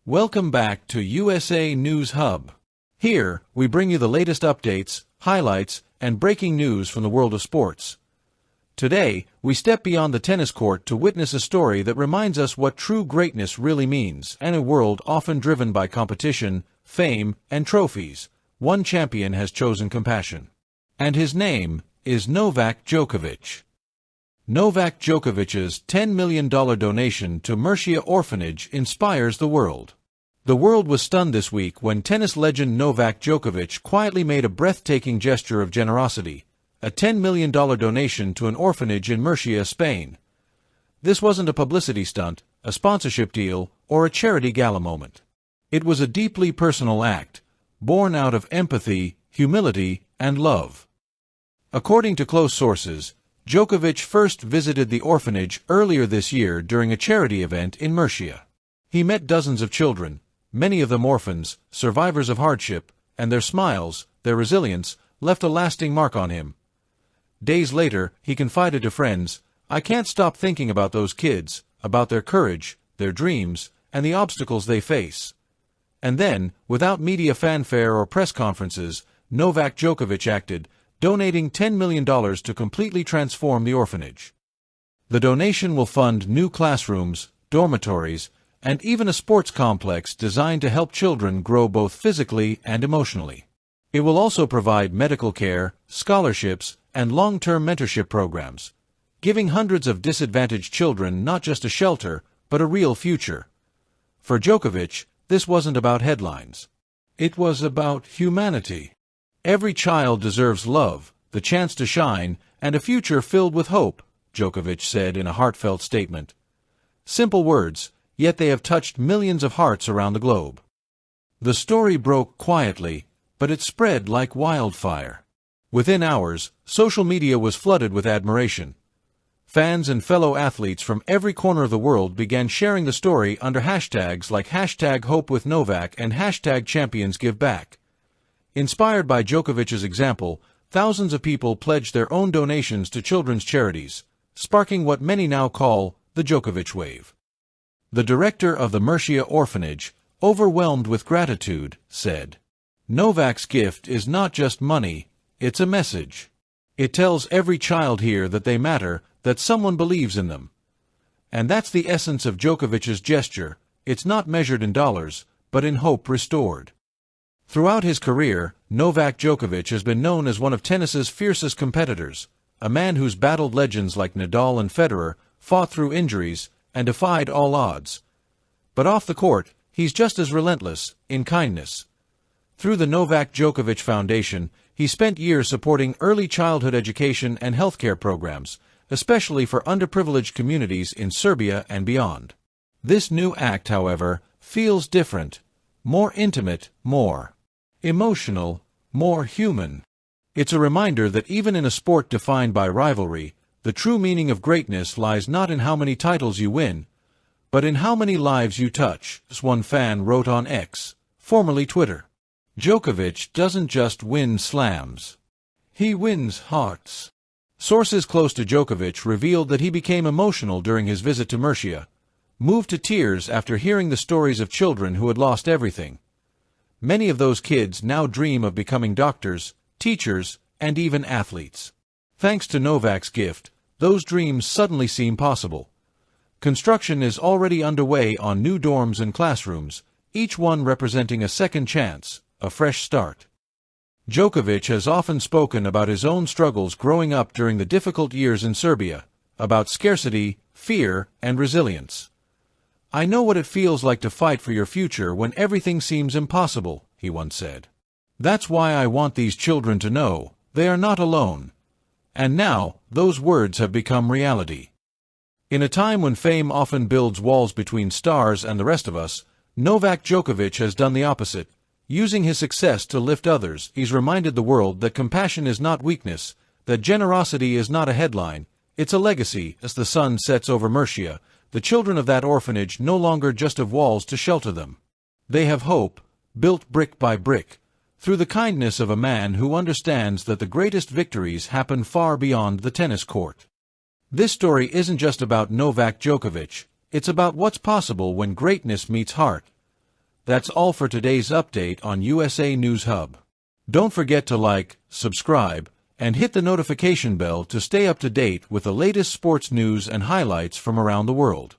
Welcome back to USA News Hub. Here, we bring you the latest updates, highlights, and breaking news from the world of sports. Today, we step beyond the tennis court to witness a story that reminds us what true greatness really means. In a world often driven by competition, fame, and trophies, one champion has chosen compassion. And his name is Novak Djokovic. Novak Djokovic's $10 million donation to Murcia Orphanage inspires the world. The world was stunned this week when tennis legend Novak Djokovic quietly made a breathtaking gesture of generosity, a $10 million donation to an orphanage in Murcia, Spain. This wasn't a publicity stunt, a sponsorship deal, or a charity gala moment. It was a deeply personal act, born out of empathy, humility, and love. According to close sources, Djokovic first visited the orphanage earlier this year during a charity event in Murcia. He met dozens of children, many of them orphans, survivors of hardship, and their smiles, their resilience, left a lasting mark on him. Days later, he confided to friends, "I can't stop thinking about those kids, about their courage, their dreams, and the obstacles they face." And then, without media fanfare or press conferences, Novak Djokovic acted, donating $10 million to completely transform the orphanage. The donation will fund new classrooms, dormitories, and even a sports complex designed to help children grow both physically and emotionally. It will also provide medical care, scholarships, and long-term mentorship programs, giving hundreds of disadvantaged children not just a shelter, but a real future. For Djokovic, this wasn't about headlines. It was about humanity. Every child deserves love, the chance to shine, and a future filled with hope, Djokovic said in a heartfelt statement. Simple words, yet they have touched millions of hearts around the globe. The story broke quietly, but it spread like wildfire. Within hours, social media was flooded with admiration. Fans and fellow athletes from every corner of the world began sharing the story under hashtags like #HopeWithNovak and #ChampionsGiveBack. Inspired by Djokovic's example, thousands of people pledged their own donations to children's charities, sparking what many now call the Djokovic wave. The director of the Murcia Orphanage, overwhelmed with gratitude, said, "Novak's gift is not just money, it's a message. It tells every child here that they matter, that someone believes in them." And that's the essence of Djokovic's gesture. It's not measured in dollars, but in hope restored. Throughout his career, Novak Djokovic has been known as one of tennis's fiercest competitors, a man who's battled legends like Nadal and Federer, fought through injuries, and defied all odds. But off the court, he's just as relentless, in kindness. Through the Novak Djokovic Foundation, he spent years supporting early childhood education and healthcare programs, especially for underprivileged communities in Serbia and beyond. This new act, however, feels different, more intimate, more emotional, more human. It's a reminder that even in a sport defined by rivalry, the true meaning of greatness lies not in how many titles you win, but in how many lives you touch, as one fan wrote on X, formerly Twitter. Djokovic doesn't just win slams. He wins hearts. Sources close to Djokovic revealed that he became emotional during his visit to Murcia, moved to tears after hearing the stories of children who had lost everything. Many of those kids now dream of becoming doctors, teachers, and even athletes. Thanks to Novak's gift, those dreams suddenly seem possible. Construction is already underway on new dorms and classrooms, each one representing a second chance, a fresh start. Djokovic has often spoken about his own struggles growing up during the difficult years in Serbia, about scarcity, fear, and resilience. "I know what it feels like to fight for your future when everything seems impossible," he once said. "That's why I want these children to know they are not alone." And now, those words have become reality. In a time when fame often builds walls between stars and the rest of us, Novak Djokovic has done the opposite. Using his success to lift others, he's reminded the world that compassion is not weakness, that generosity is not a headline, it's a legacy. As the sun sets over Murcia, the children of that orphanage no longer just have walls to shelter them. They have hope, built brick by brick, through the kindness of a man who understands that the greatest victories happen far beyond the tennis court. This story isn't just about Novak Djokovic, it's about what's possible when greatness meets heart. That's all for today's update on USA News Hub. Don't forget to like, subscribe, and hit the notification bell to stay up to date with the latest sports news and highlights from around the world.